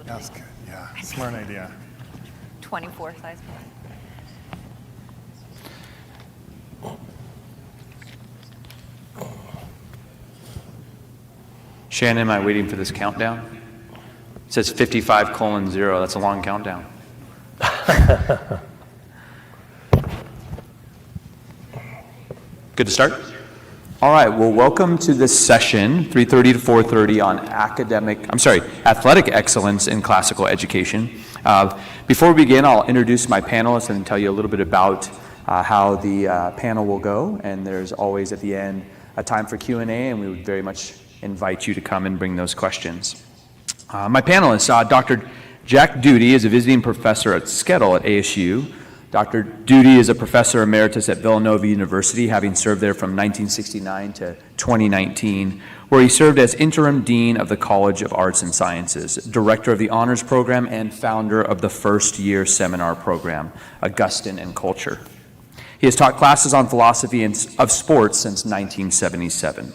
That's good. Yeah, smart idea. 24 size. Shannon, am I waiting for this countdown? It says 55:0. That's a long countdown. Good to start? All right, well, welcome to this session, 3:30 to 4:30 on athletic excellence in classical education. Before we begin, I'll introduce my panelists and tell you a little bit about how the panel will go. And there's always at the end a time for Q&A, and we would very much invite you to come and bring those questions. My panelists, Dr. Jack Duty is a visiting professor at Skedal at ASU. Dr. Duty is a professor emeritus at Villanova University, having served there from 1969 to 2019, where he served as interim dean of the College of Arts and Sciences, director of the honors program, and founder of the first-year seminar program, Augustine and Culture. He has taught classes on philosophy of sports since 1977.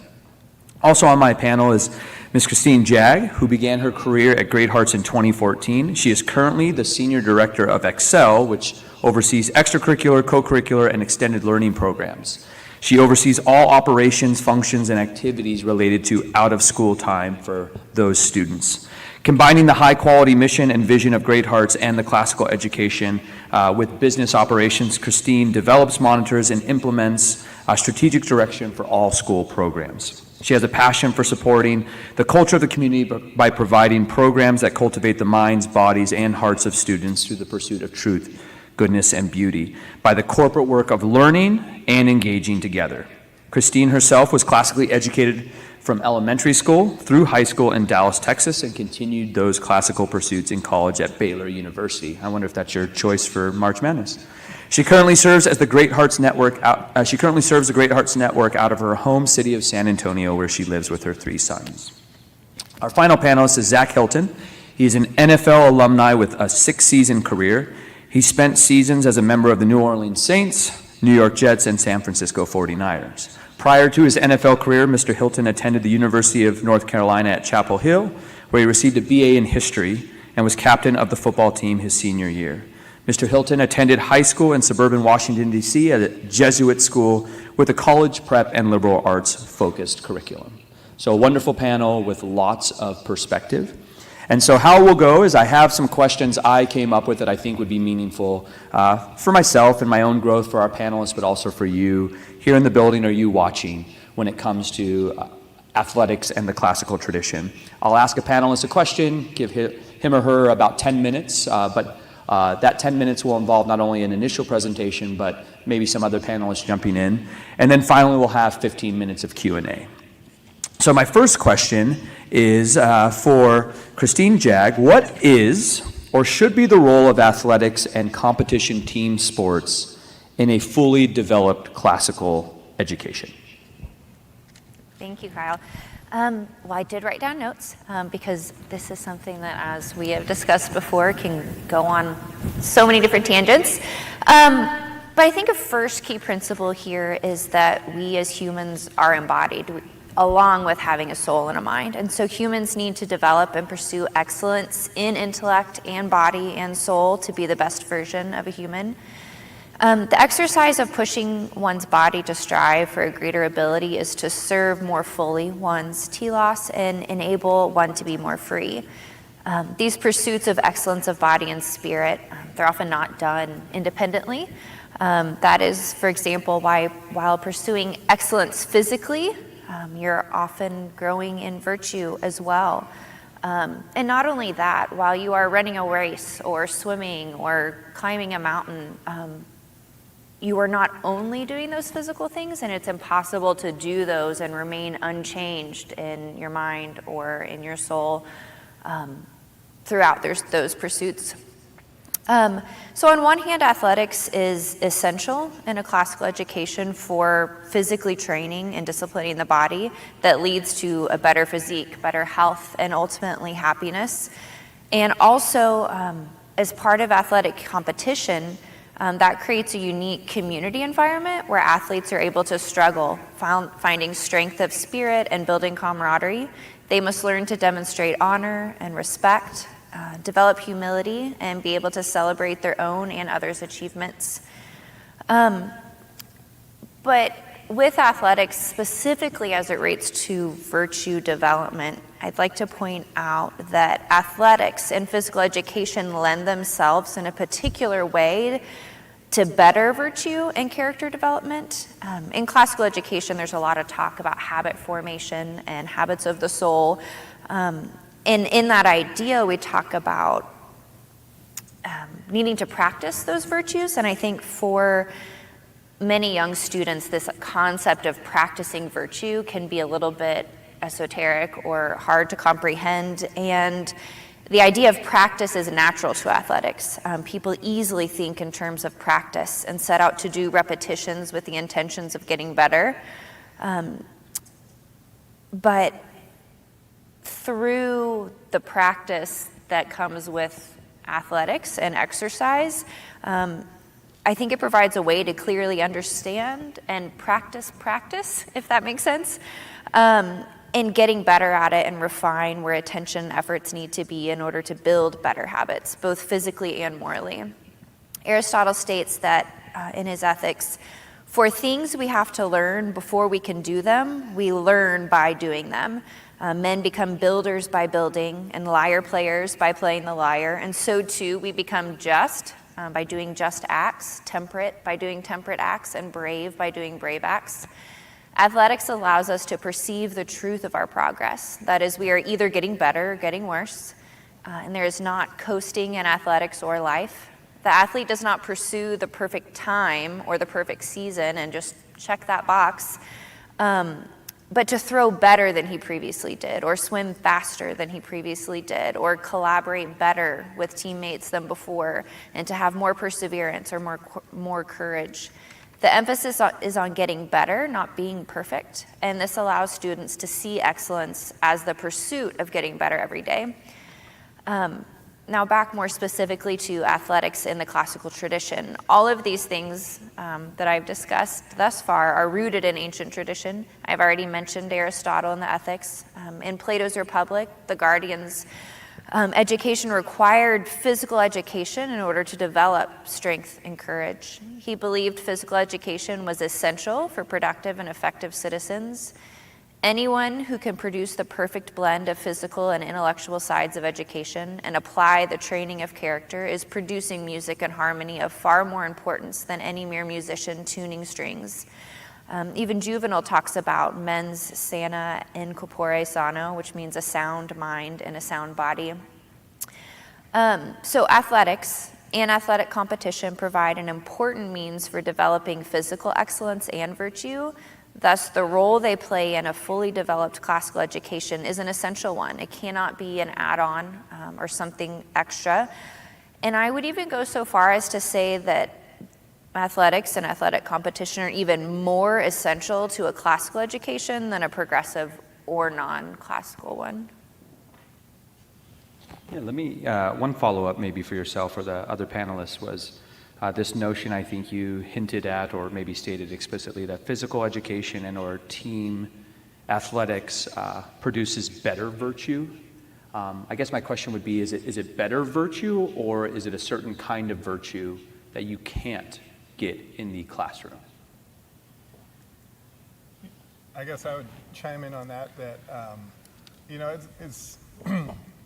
Also on my panel is Ms. Christine Jag, who began her career at Great Hearts in 2014. She is currently the Senior Director of Excel, which oversees extracurricular, co-curricular, and extended learning programs. She oversees all operations, functions, and activities related to out-of-school time for those students. Combining the high-quality mission and vision of Great Hearts and the classical education with business operations, Christine develops, monitors, and implements strategic direction for all school programs. She has a passion for supporting the culture of the community by providing programs that cultivate the minds, bodies, and hearts of students through the pursuit of truth, goodness, and beauty, by the corporate work of learning and engaging together. Christine herself was classically educated from elementary school through high school in Dallas, Texas, and continued those classical pursuits in college at Baylor University. I wonder if that's your choice for March Madness. She currently serves as the Great Hearts Network. She currently serves the Great Hearts Network out of her home city of San Antonio, where she lives with her 3 sons. Our final panelist is Zach Hilton. He's an NFL alumni with a 6-season career. He spent seasons as a member of the New Orleans Saints, New York Jets, and San Francisco 49ers. Prior to his NFL career, Mr. Hilton attended the University of North Carolina at Chapel Hill, where he received a BA in history and was captain of the football team his senior year. Mr. Hilton attended high school in suburban Washington, D.C. at a Jesuit school with a college prep and liberal arts focused curriculum. So a wonderful panel with lots of perspective. And so how it will go is I have some questions I came up with that I think would be meaningful for myself and my own growth, for our panelists, but also for you here in the building or you watching when it comes to athletics and the classical tradition. I'll ask a panelist a question, give him or her about 10 minutes, but that 10 minutes will involve not only an initial presentation, but maybe some other panelists jumping in. And then finally, we'll have 15 minutes of Q&A. So my first question is for Christine Jag. What is or should be the role of athletics and competition team sports in a fully developed classical education? Thank you, Kyle. Well, I did write down notes because this is something that, as we have discussed before, can go on so many different tangents. But I think a first key principle here is that we as humans are embodied, along with having a soul and a mind. And so humans need to develop and pursue excellence in intellect and body and soul to be the best version of a human. The exercise of pushing one's body to strive for a greater ability is to serve more fully one's telos and enable one to be more free. These pursuits of excellence of body and spirit, they're often not done independently. That is, for example, why while pursuing excellence physically, you're often growing in virtue as well. And not only that, while you are running a race or swimming or climbing a mountain, you are not only doing those physical things, and it's impossible to do those and remain unchanged in your mind or in your soul throughout those pursuits. So on one hand, athletics is essential in a classical education for physically training and disciplining the body that leads to a better physique, better health, and ultimately happiness. And also, as part of athletic competition, that creates a unique community environment where athletes are able to struggle, finding strength of spirit and building camaraderie. They must learn to demonstrate honor and respect develop humility, and be able to celebrate their own and others' achievements. But with athletics, specifically as it relates to virtue development, I'd like to point out that athletics and physical education lend themselves in a particular way to better virtue and character development. In classical education, there's a lot of talk about habit formation and habits of the soul. And in that idea, we talk about needing to practice those virtues. And I think for many young students, this concept of practicing virtue can be a little bit esoteric or hard to comprehend. And the idea of practice is natural to athletics. People easily think in terms of practice and set out to do repetitions with the intentions of getting better. But through the practice that comes with athletics and exercise, I think it provides a way to clearly understand and practice, if that makes sense, and getting better at it and refine where attention efforts need to be in order to build better habits, both physically and morally. Aristotle states that in his Ethics, for things we have to learn before we can do them, we learn by doing them. Men become builders by building, and lyre players by playing the lyre, and so too we become just by doing just acts, temperate by doing temperate acts, and brave by doing brave acts. Athletics allows us to perceive the truth of our progress. That is, we are either getting better or getting worse, and there is not coasting in athletics or life. The athlete does not pursue the perfect time or the perfect season and just check that box, but to throw better than he previously did, or swim faster than he previously did, or collaborate better with teammates than before, and to have more perseverance or more courage. The emphasis is on getting better, not being perfect, and this allows students to see excellence as the pursuit of getting better every day. Now back more specifically to athletics in the classical tradition. All of these things that I've discussed thus far are rooted in ancient tradition. I've already mentioned Aristotle and the Ethics. In Plato's Republic, the guardians' education required physical education in order to develop strength and courage. He believed physical education was essential for productive and effective citizens. Anyone who can produce the perfect blend of physical and intellectual sides of education and apply the training of character is producing music and harmony of far more importance than any mere musician tuning strings. Even Juvenal talks about mens sana in corpore sano, which means a sound mind and a sound body. So athletics and athletic competition provide an important means for developing physical excellence and virtue. Thus, the role they play in a fully developed classical education is an essential one. It cannot be an add-on or something extra. And I would even go so far as to say that athletics and athletic competition are even more essential to a classical education than a progressive or non-classical one. Yeah, let me, one follow-up maybe for yourself or the other panelists was this notion I think you hinted at or maybe stated explicitly that physical education and or team athletics produces better virtue. I guess my question would be, is it better virtue or is it a certain kind of virtue that you can't get in the classroom? I guess I would chime in on that, you know, it's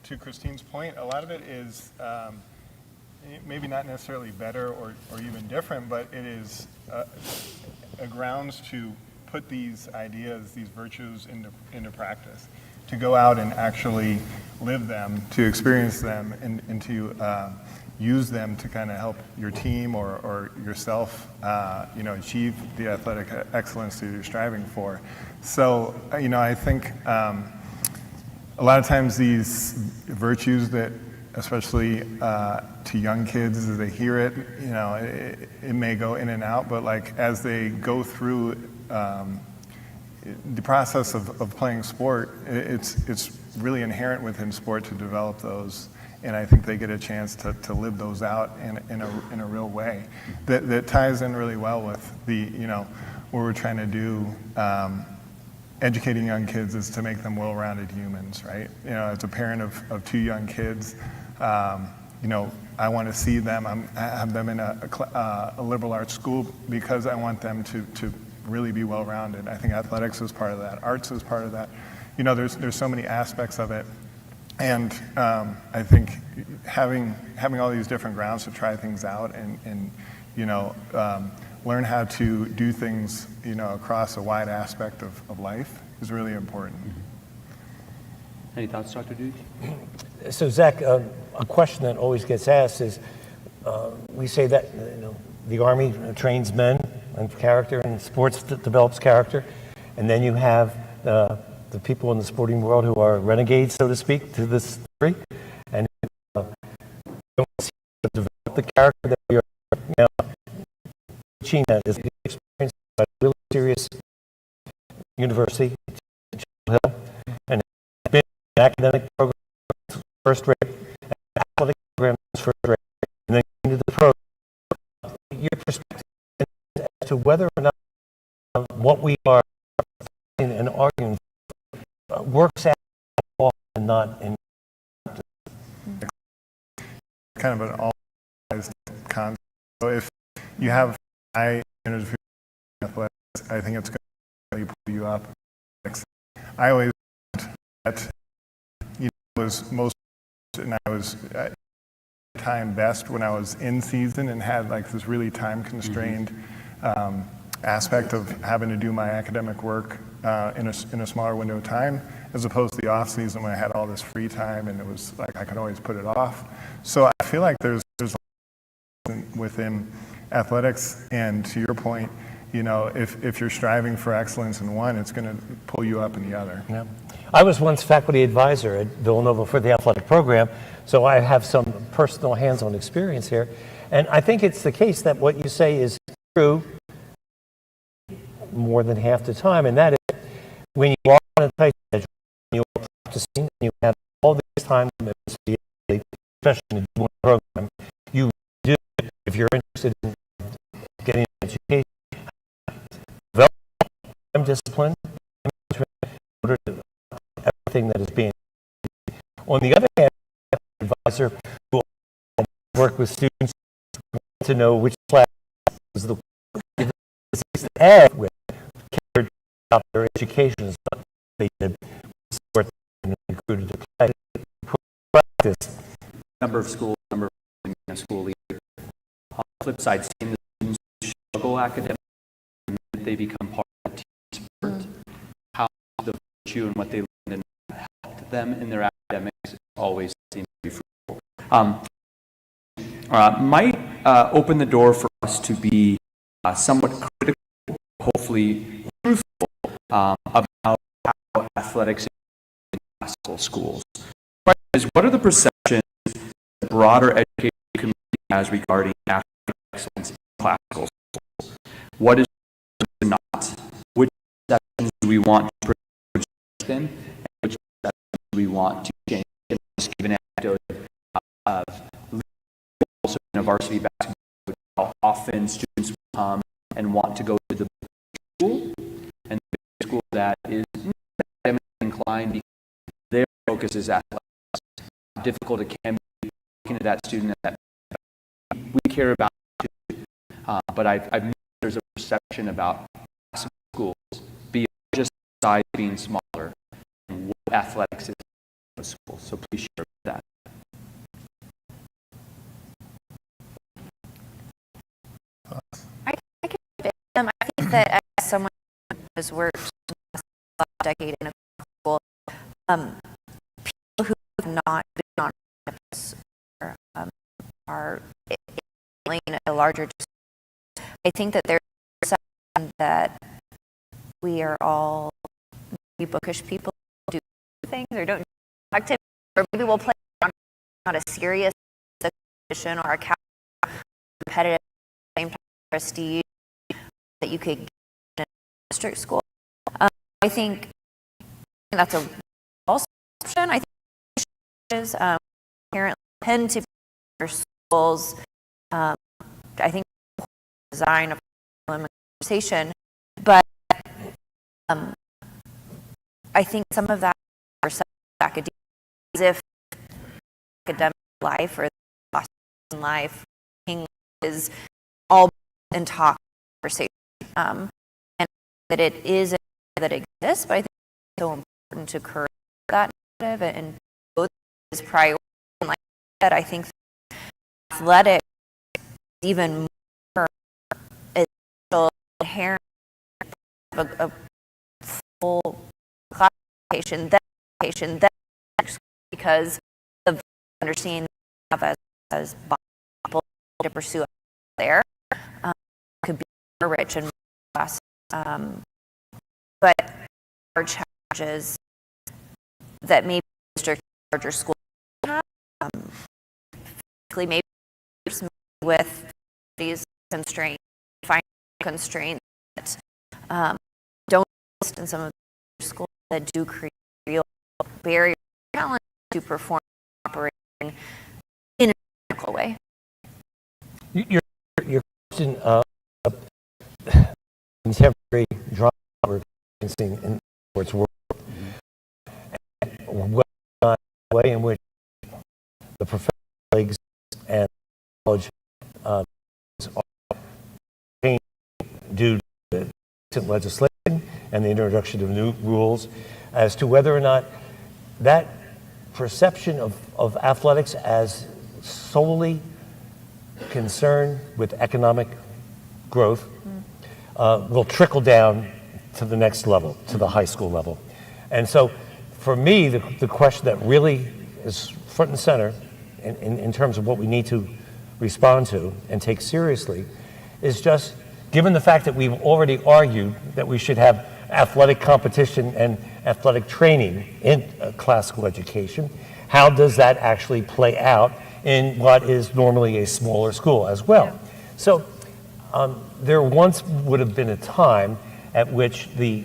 to Christine's point, a lot of it is maybe not necessarily better or even different, but it is a grounds to put these ideas, these virtues into practice, to go out and actually live them, to experience them, and to use them to kind of help your team or yourself, you know, achieve the athletic excellence that you're striving for. So, you know, I think a lot of times these virtues that, especially to young kids, as they hear it, you know, it may go in and out, but like as they go through the process of playing sport, it's really inherent within sport to develop those, and I think they get a chance to live those out in a real way that ties in really well with the, you know, what we're trying to do educating young kids is to make them well-rounded humans, right? You know, as a parent of two young kids, you know, I want to see them, I have them in a liberal arts school because I want them to really be well-rounded. I think athletics is part of that. Arts is part of that. You know, there's so many aspects of it. And I think having all these different grounds to try things out and you know, learn how to do things, you know, across a wide aspect of life is really important. Any thoughts, Dr. Duke? So Zach, a question that always gets asked is, we say that you know, the Army trains men and character, and sports develops character, and then you have the people in the sporting world who are renegades, so to speak, to this degree, and don't see to develop the character that we are now teaching that is experienced by a really serious university, Chapel Hill, and been an academic program first rate, and athletic program first rate, and then into the program. Your perspective as to whether or not what we are and arguing works out and not in Kind of an all-organized concept. So if you have high energy athletics, I think it's going to pull you up. I always that you know, was most, and I was at time best when I was in season and had like this really time constrained aspect of having to do my academic work in a smaller window of time, as opposed to the off season when I had all this free time and it was like I could always put it off. So I feel like there's within athletics, and to your point, you know, if you're striving for excellence in one, it's going to pull you up in the other. Yeah. I was once faculty advisor at Villanova for the athletic program, so I have some personal hands-on experience here. And I think it's the case that what you say is true more than half the time, and that is when you are on a tight schedule, you are practicing, and you have all this time commitments, especially in a one program, you do, if you're interested in getting an education, develop time discipline, in order to everything that is being. On the other hand, advisor who work with students to know which class is the add with cared about their education is not they did support and recruited to play practice. Number of schools, number of being a school leader. On the flip side, seeing the students struggle academically, they become part of the team sport. How the virtue and what they learned and helped them in their academics always seems to be fruitful. Might open the door for us to be somewhat critical, hopefully truthful, about how athletics in classical schools. The question is, what are the perceptions the broader education community has regarding athletic excellence in classical schools? What is not? Which perceptions do we want to project in, and which perceptions do we want to change? And let's give an anecdote of also in a varsity basketball, how often students come and want to go to the school, and the school that is academically inclined because their focus is athletics. How difficult it can be looking at that student that we care about too. But I've noticed there's a perception about schools beyond just size being smaller and what athletics is in schools. So please share that. I think that as someone who has worked the last decade in a school, people who have not been on campus are in a larger distance. I think that there's something that we are all maybe bookish people who do things or don't do activities, or maybe we'll play on not a serious competition or a competitive same time prestige that you could get in a district school. I think that's a false perception. I think apparently tend to be schools. I think design of conversation, but I think some of that perception of academia is if academic life or life is all in talk conversation, and that it is a that exists, but I think it's so important to correct that narrative and both is priority. And like I said, I think athletics is even more essential, inherent a full classification than because of understanding of as people to pursue there could be more rich and more less, but our challenges that maybe district larger schools have, maybe with these constraints, financial constraints that don't exist in some of the schools that do create real barriers challenge to perform operating in a practical way. Your question contemporary drama we're experiencing in the sports world, the way in which the professional leagues and college are changed due to recent legislation and the introduction of new rules as to whether or not that perception of athletics as solely concerned with economic growth will trickle down to the next level, to the high school level. And so for me, the question that really is front and center in terms of what we need to respond to and take seriously is just, given the fact that we've already argued that we should have athletic competition and athletic training in classical education, how does that actually play out in what is normally a smaller school as well? Yeah. So there once would have been a time at which the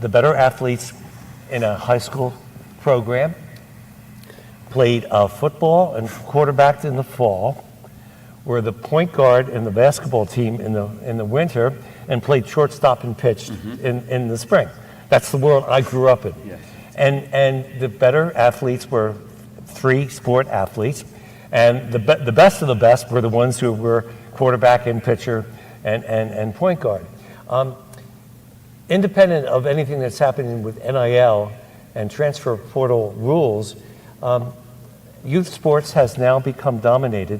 better athletes in a high school program played football and quarterbacked in the fall, were the point guard in the basketball team in the winter, and played shortstop and pitched in the spring. That's the world I grew up in. Yes. And the better athletes were three sport athletes, and the best of the best were the ones who were quarterback and pitcher and point guard. Independent of anything that's happening with NIL and transfer portal rules, youth sports has now become dominated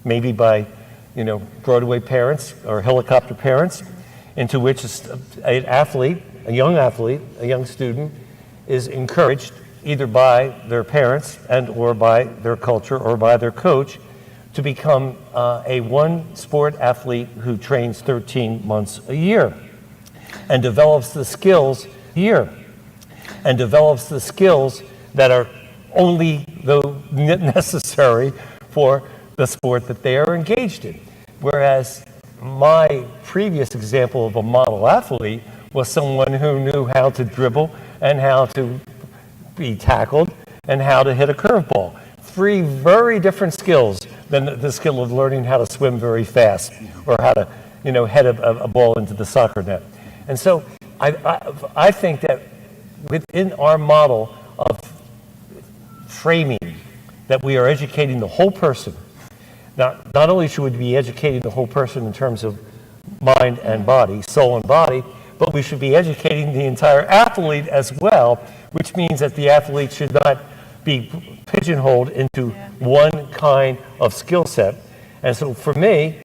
maybe by Broadway parents or helicopter parents, into which an athlete, a young student, is encouraged either by their parents and or by their culture or by their coach to become a one sport athlete who trains 13 months a year and develops the skills that are only though necessary for the sport that they are engaged in. Whereas my previous example of a model athlete was someone who knew how to dribble and how to be tackled and how to hit a curveball. Three very different skills than the skill of learning how to swim very fast or how to head a ball into the soccer net. And so I think that within our model of framing, that we are educating the whole person. Now, not only should we be educating the whole person in terms of mind and body, soul and body, but we should be educating the entire athlete as well, which means that the athlete should not be pigeonholed into one kind of skill set. And so for me,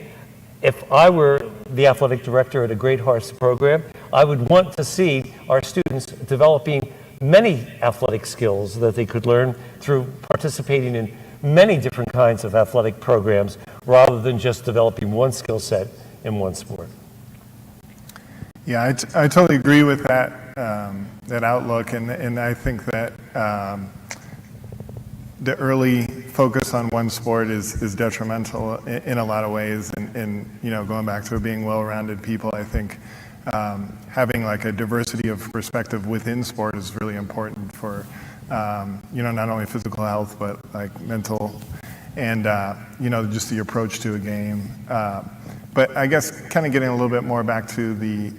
if I were the athletic director at a Great Hearts program, I would want to see our students developing many athletic skills that they could learn through participating in many different kinds of athletic programs rather than just developing one skill set in one sport. Yeah, I totally agree with that that outlook, and I think that the early focus on one sport is detrimental in a lot of ways, and going back to being well-rounded people, I think having like a diversity of perspective within sport is really important for not only physical health but like mental and just the approach to a game. But I guess kind of getting a little bit more back to the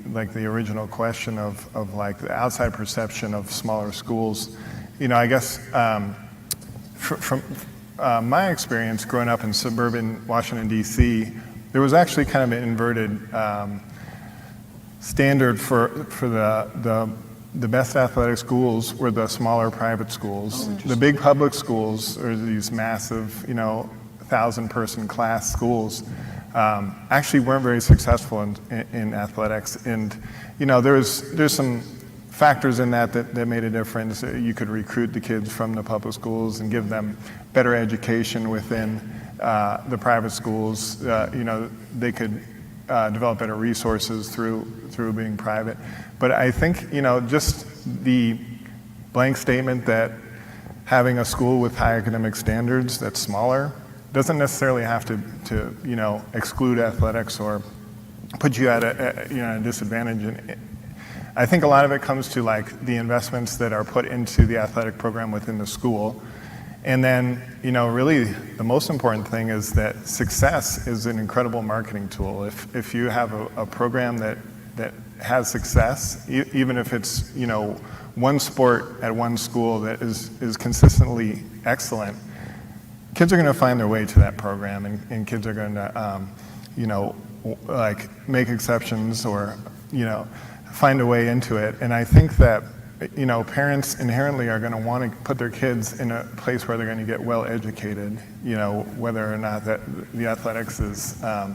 original question of like the outside perception of smaller schools, I guess from my experience growing up in suburban Washington, D.C., there was actually kind of an inverted standard for the best athletic schools were the smaller private schools. The big public schools are these massive, 1,000-person class schools. Actually weren't very successful in athletics, and there's some factors in that made a difference. You could recruit the kids from the public schools and give them better education within the private schools. They could develop better resources through being private. But I think just the blank statement that having a school with high academic standards that's smaller doesn't necessarily have to exclude athletics or put you at a disadvantage. And I think a lot of it comes to like the investments that are put into the athletic program within the school. And then, really the most important thing is that success is an incredible marketing tool. If you have a program that has success, even if it's, one sport at one school that is consistently excellent, kids are going to find their way to that program, and kids are going to, like make exceptions or, find a way into it. And I think that, parents inherently are going to want to put their kids in a place where they're going to get well educated, whether or not that the athletics is, a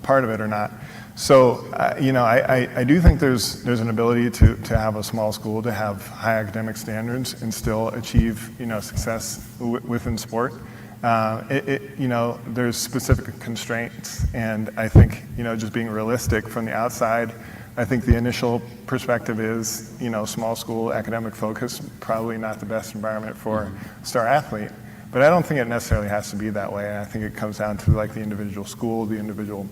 part of it or not. So, I do think there's an ability to have a small school to have high academic standards and still achieve, success within sport. There's specific constraints, and I think, just being realistic from the outside, I think the initial perspective is, small school academic focus, probably not the best environment for a star athlete. But I don't think it necessarily has to be that way. I think it comes down to like the individual school, the individual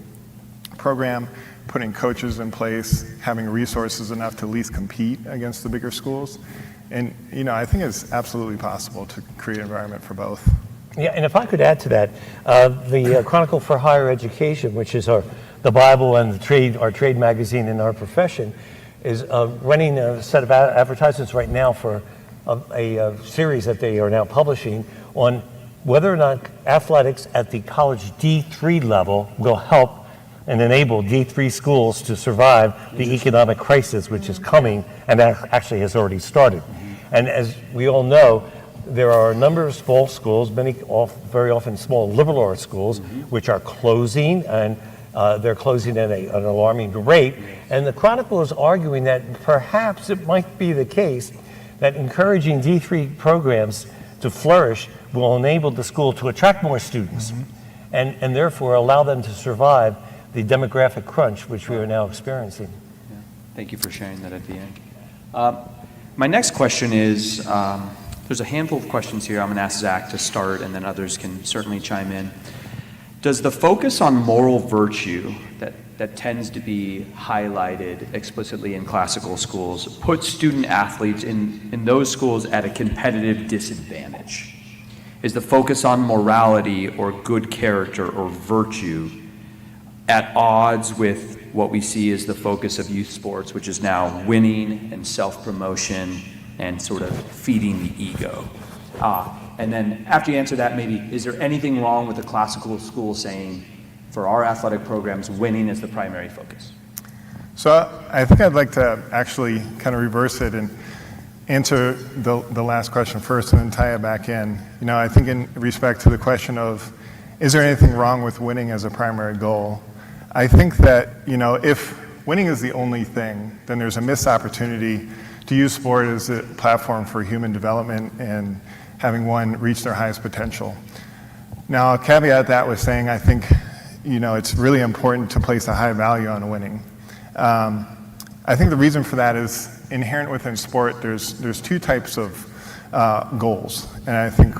program, putting coaches in place, having resources enough to at least compete against the bigger schools. And, I think it's absolutely possible to create an environment for both. Yeah, and if I could add to that, the Chronicle for Higher Education, which is the Bible and our trade magazine in our profession, is running a set of advertisements right now for a series that they are now publishing on whether or not athletics at the college D3 level will help and enable D3 schools to survive the economic crisis which is coming, and that actually has already started. And as we all know, there are a number of small schools, very often small liberal arts schools, which are closing, and they're closing at an alarming rate. And the Chronicle is arguing that perhaps it might be the case that encouraging D3 programs to flourish will enable the school to attract more students and therefore allow them to survive the demographic crunch which we are now experiencing. Yeah. Thank you for sharing that at the end. My next question is, there's a handful of questions here. I'm going to ask Zach to start, and then others can certainly chime in. Does the focus on moral virtue that tends to be highlighted explicitly in classical schools put student athletes in those schools at a competitive disadvantage? Is the focus on morality or good character or virtue at odds with what we see as the focus of youth sports, which is now winning and self-promotion and sort of feeding the ego? And then after you answer that, maybe, is there anything wrong with the classical school saying, for our athletic programs, winning is the primary focus? So I think I'd like to actually kind of reverse it and answer the last question first and then tie it back in. I think in respect to the question of, is there anything wrong with winning as a primary goal? I think that, if winning is the only thing, then there's a missed opportunity to use sport as a platform for human development and having one reach their highest potential. Now, I'll caveat that with saying I think, it's really important to place a high value on winning. I think the reason for that is inherent within sport. There's two types of goals, and I think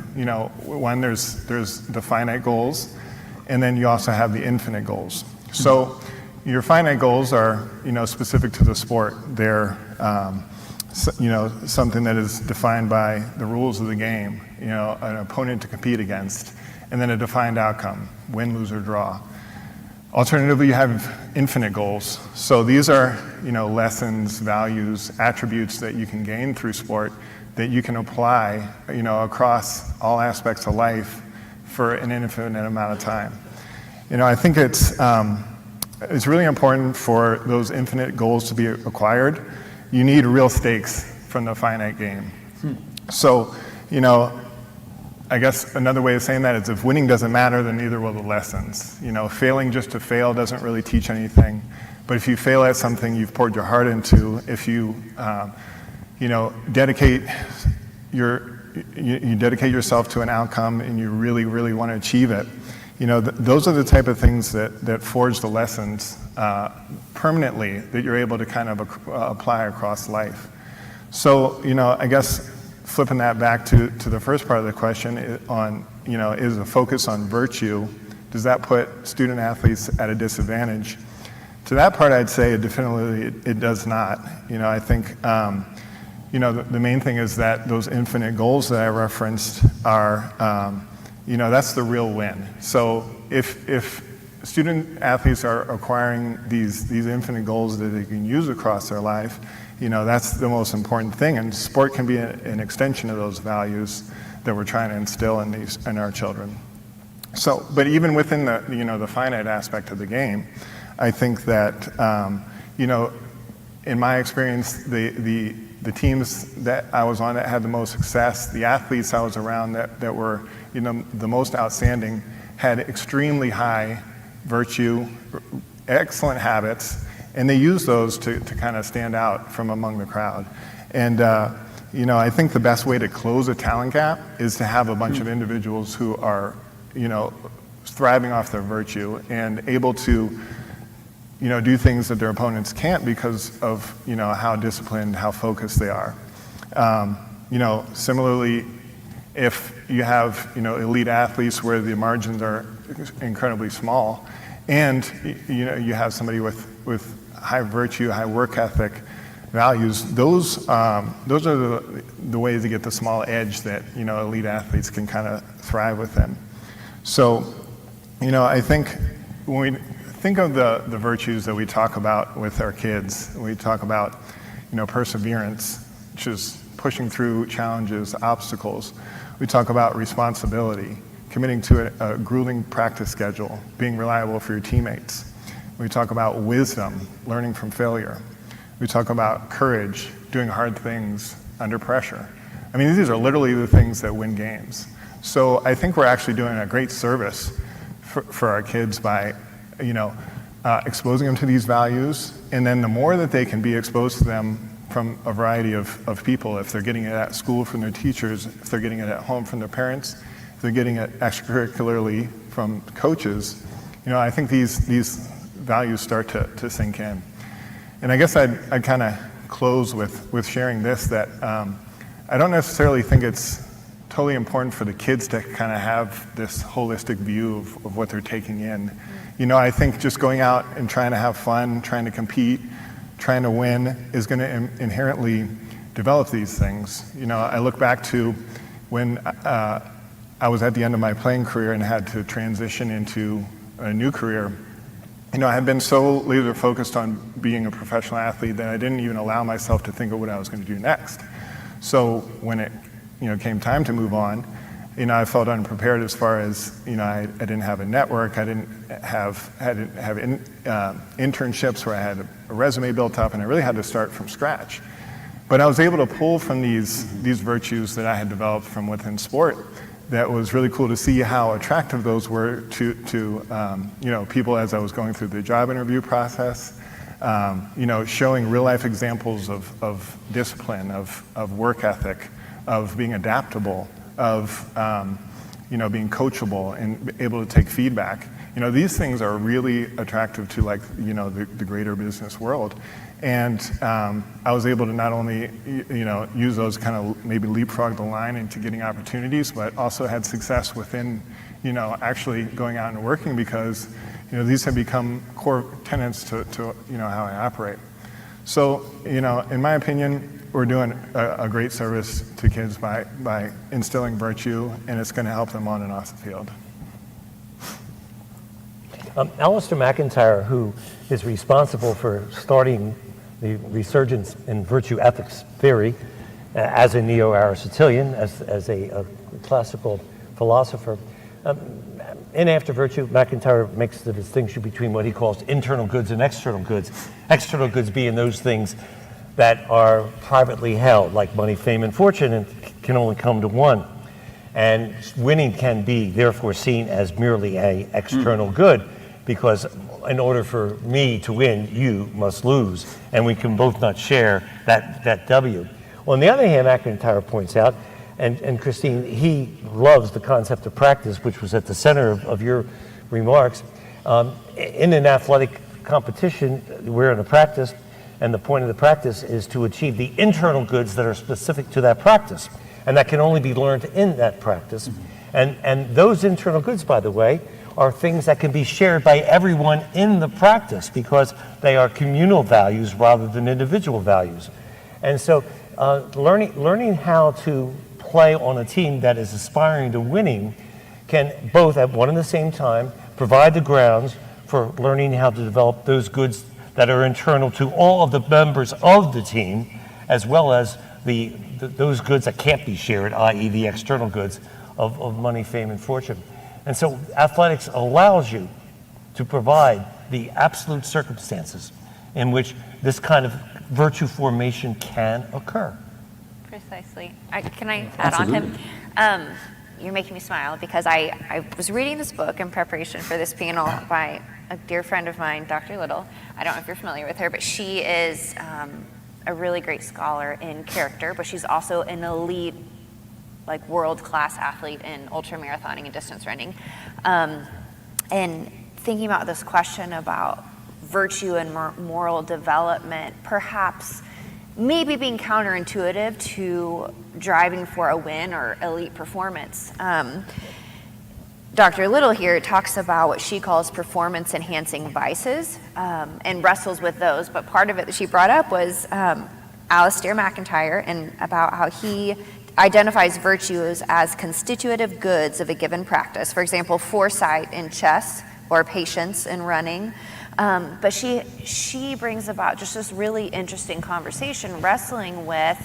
one there's the finite goals, and then you also have the infinite goals. So your finite goals are specific to the sport. They're something that is defined by the rules of the game, an opponent to compete against, and then a defined outcome, win, lose, or draw. Alternatively, you have infinite goals. So these are, lessons, values, attributes that you can gain through sport that you can apply, across all aspects of life for an infinite amount of time. I think it's really important for those infinite goals to be acquired. You need real stakes from the finite game. So, I guess another way of saying that is if winning doesn't matter, then neither will the lessons. Failing just to fail doesn't really teach anything. But if you fail at something you've poured your heart into, if you, dedicate you dedicate yourself to an outcome and you really, really want to achieve it, those are the type of things that forge the lessons permanently that you're able to kind of apply across life. So, I guess flipping that back to the first part of the question on, is a focus on virtue, does that put student athletes at a disadvantage? To that part, I'd say definitely it does not. I think, the main thing is that those infinite goals that I referenced are, that's the real win. So if student athletes are acquiring these infinite goals that they can use across their life, that's the most important thing. And sport can be an extension of those values that we're trying to instill in our children. So, but even within the, the finite aspect of the game, I think that, in my experience, the teams that I was on that had the most success, the athletes I was around that were, the most outstanding, had extremely high virtue, excellent habits, and they use those to kind of stand out from among the crowd. And, I think the best way to close a talent gap is to have a bunch of individuals who are, thriving off their virtue and able to, do things that their opponents can't because of, how disciplined, how focused they are. Similarly, if you have, elite athletes where the margins are incredibly small, and, you have somebody with high virtue, high work ethic values, those are the ways to get the small edge that, elite athletes can kind of thrive within. So, I think when we think of the virtues that we talk about with our kids, we talk about, perseverance, which is pushing through challenges, obstacles. We talk about responsibility, committing to a grueling practice schedule, being reliable for your teammates. We talk about wisdom, learning from failure. We talk about courage, doing hard things under pressure. I mean, these are literally the things that win games. So I think we're actually doing a great service for our kids by, exposing them to these values. And then the more that they can be exposed to them from a variety of people, if they're getting it at school from their teachers, if they're getting it at home from their parents, if they're getting it extracurricularly from coaches, I think these values start to sink in. And I guess I'd kind of close with sharing this, that I don't necessarily think it's totally important for the kids to kind of have this holistic view of what they're taking in. I think just going out and trying to have fun, trying to compete, trying to win is going to inherently develop these things. I look back to when I was at the end of my playing career and had to transition into a new career. I had been so laser focused on being a professional athlete that I didn't even allow myself to think of what I was going to do next. So when it came time to move on, I felt unprepared as far as, I didn't have a network, I didn't have internships where I had a resume built up, and I really had to start from scratch. But I was able to pull from these virtues that I had developed from within sport. That was really cool to see how attractive those were to people as I was going through the job interview process. Showing real life examples of discipline, of work ethic, of being adaptable, of being coachable and able to take feedback. These things are really attractive to the greater business world. And I was able to not only use those kind of maybe leapfrog the line into getting opportunities, but also had success within actually going out and working, because these have become core tenets to how I operate. So in my opinion, we're doing a great service to kids by instilling virtue, and it's going to help them on and off the field. Alistair McIntyre, who is responsible for starting the resurgence in virtue ethics theory as a neo-Aristotelian, as a classical philosopher, in After Virtue, McIntyre makes the distinction between what he calls internal goods and external goods. External goods being those things that are privately held, like money, fame, and fortune, and can only come to one. And winning can be therefore seen as merely an external good, because in order for me to win, you must lose, and we can both not share that W. On the other hand, McIntyre points out, and Christine, he loves the concept of practice, which was at the center of your remarks. In an athletic competition, we're in a practice, and the point of the practice is to achieve the internal goods that are specific to that practice, and that can only be learned in that practice. And those internal goods, by the way, are things that can be shared by everyone in the practice, because they are communal values rather than individual values. And so learning how to play on a team that is aspiring to winning can both at one and the same time provide the grounds for learning how to develop those goods that are internal to all of the members of the team, as well as those goods that can't be shared, i.e. the external goods of money, fame, and fortune. And so athletics allows you to provide the absolute circumstances in which this kind of virtue formation can occur. Precisely. Can I add on him? You're making me smile because I was reading this book in preparation for this panel by a dear friend of mine, Dr. Little. I don't know if you're familiar with her, but she is a really great scholar in character, but she's also an elite, like world-class athlete in ultramarathoning and distance running. And thinking about this question about virtue and moral development, perhaps maybe being counterintuitive to driving for a win or elite performance. Dr. Little here talks about what she calls performance-enhancing vices and wrestles with those, but part of it that she brought up was Alistair McIntyre, and about how he identifies virtues as constitutive goods of a given practice. For example, foresight in chess or patience in running. But she brings about just this really interesting conversation, wrestling with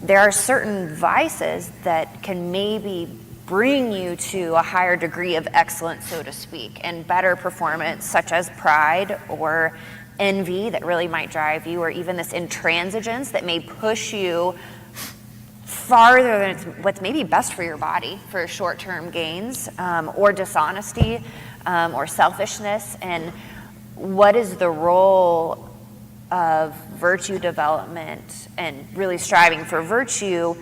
there are certain vices that can maybe bring you to a higher degree of excellence, so to speak, and better performance, such as pride or envy that really might drive you, or even this intransigence that may push you farther than what's maybe best for your body for short-term gains, or dishonesty, or selfishness. And what is the role of virtue development and really striving for virtue?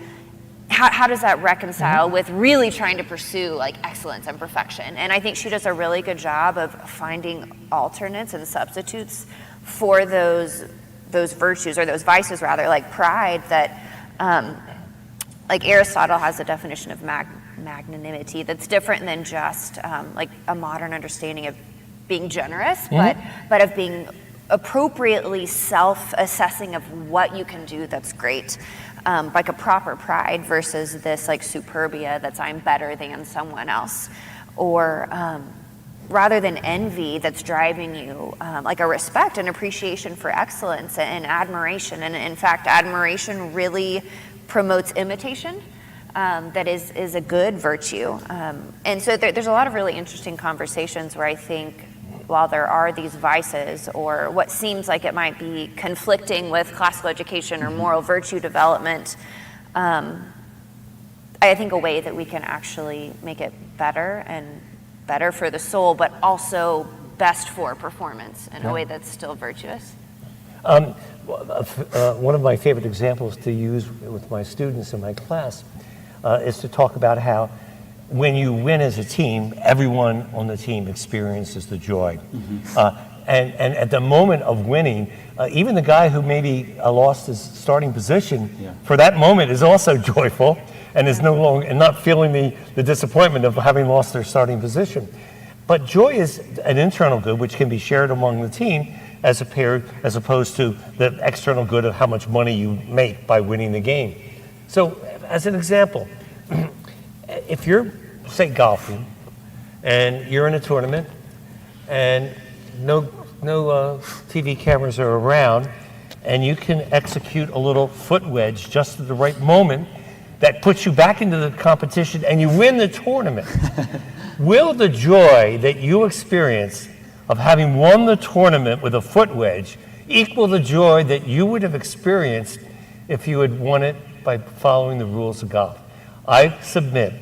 How does that reconcile with really trying to pursue like excellence and perfection? And I think she does a really good job of finding alternates and substitutes for those virtues, or those vices rather, like pride, that like Aristotle has a definition of magnanimity that's different than just like a modern understanding of being generous, but of being appropriately self-assessing of what you can do that's great, like a proper pride versus this like superbia that's I'm better than someone else, or rather than envy that's driving you, like a respect and appreciation for excellence and admiration. And in fact, admiration really promotes imitation. That is a good virtue. And so there's a lot of really interesting conversations where I think while there are these vices, or what seems like it might be conflicting with classical education or moral virtue development, I think a way that we can actually make it better and better for the soul, but also best for performance in a way that's still virtuous. One of my favorite examples to use with my students in my class is to talk about how when you win as a team, everyone on the team experiences the joy. And at the moment of winning, even the guy who maybe lost his starting position, for that moment is also joyful and is no longer and not feeling the disappointment of having lost their starting position. But joy is an internal good which can be shared among the team as opposed to the external good of how much money you make by winning the game. So as an example, if you're, say, golfing, and you're in a tournament, and no TV cameras are around, and you can execute a little foot wedge just at the right moment that puts you back into the competition and you win the tournament. Will the joy that you experience of having won the tournament with a foot wedge equal the joy that you would have experienced if you had won it by following the rules of golf? I submit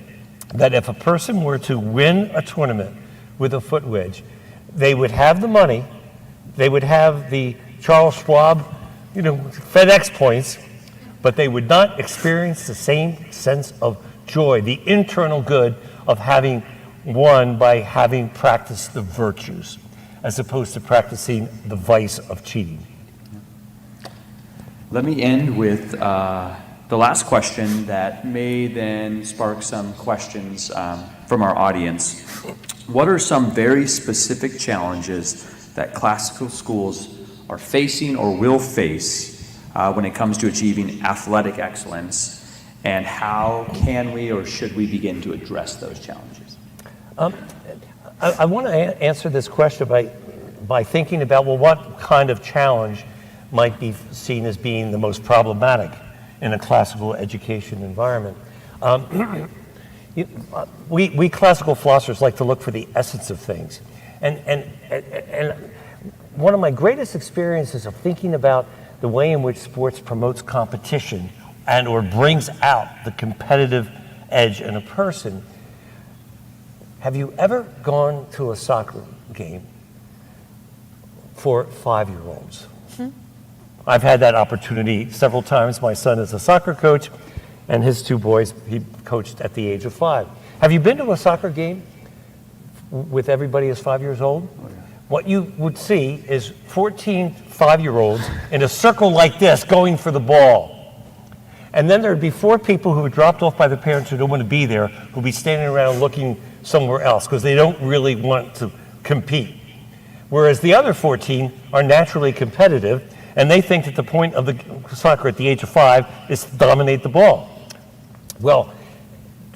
that if a person were to win a tournament with a foot wedge, they would have the money, they would have the Charles Schwab, FedEx points, but they would not experience the same sense of joy, the internal good of having won by having practiced the virtues, as opposed to practicing the vice of cheating. Let me end with the last question that may then spark some questions from our audience. What are some very specific challenges that classical schools are facing or will face when it comes to achieving athletic excellence, and how can we or should we begin to address those challenges? I want to answer this question by thinking about, well, what kind of challenge might be seen as being the most problematic in a classical education environment. We classical philosophers like to look for the essence of things. And one of my greatest experiences of thinking about the way in which sports promotes competition and or brings out the competitive edge in a person. Have you ever gone to a soccer game for 5-year-olds? I've had that opportunity several times. My son is a soccer coach, and his 2 boys, he coached at the age of 5. Have you been to a soccer game with everybody as 5 years old? Oh, yeah. What you would see is 14 5-year-olds in a circle like this going for the ball. And then there'd be 4 people who were dropped off by the parents who don't want to be there, who'd be standing around looking somewhere else because they don't really want to compete. Whereas the other 14 are naturally competitive, and they think that the point of the soccer at the age of 5 is to dominate the ball. Well,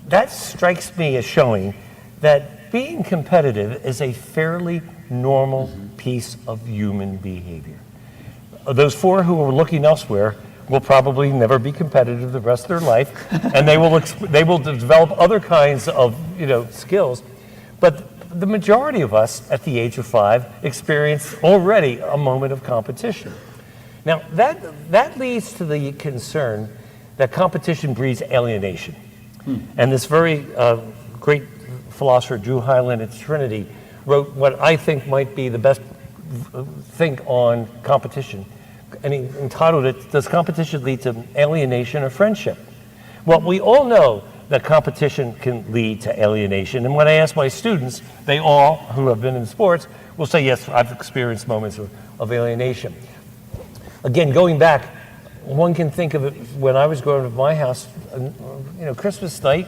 that strikes me as showing that being competitive is a fairly normal piece of human behavior. Those 4 who are looking elsewhere will probably never be competitive the rest of their life, and they will develop other kinds of skills. But the majority of us at the age of 5 experience already a moment of competition. Now, that leads to the concern that competition breeds alienation. And this very great philosopher, Drew Hyland at Trinity, wrote what I think might be the best think on competition. And he entitled it, Does Competition Lead to Alienation or Friendship? Well, we all know that competition can lead to alienation. And when I ask my students, they all, who have been in sports, will say, yes, I've experienced moments of alienation. Again, going back, one can think of it when I was growing up in my house, Christmas night,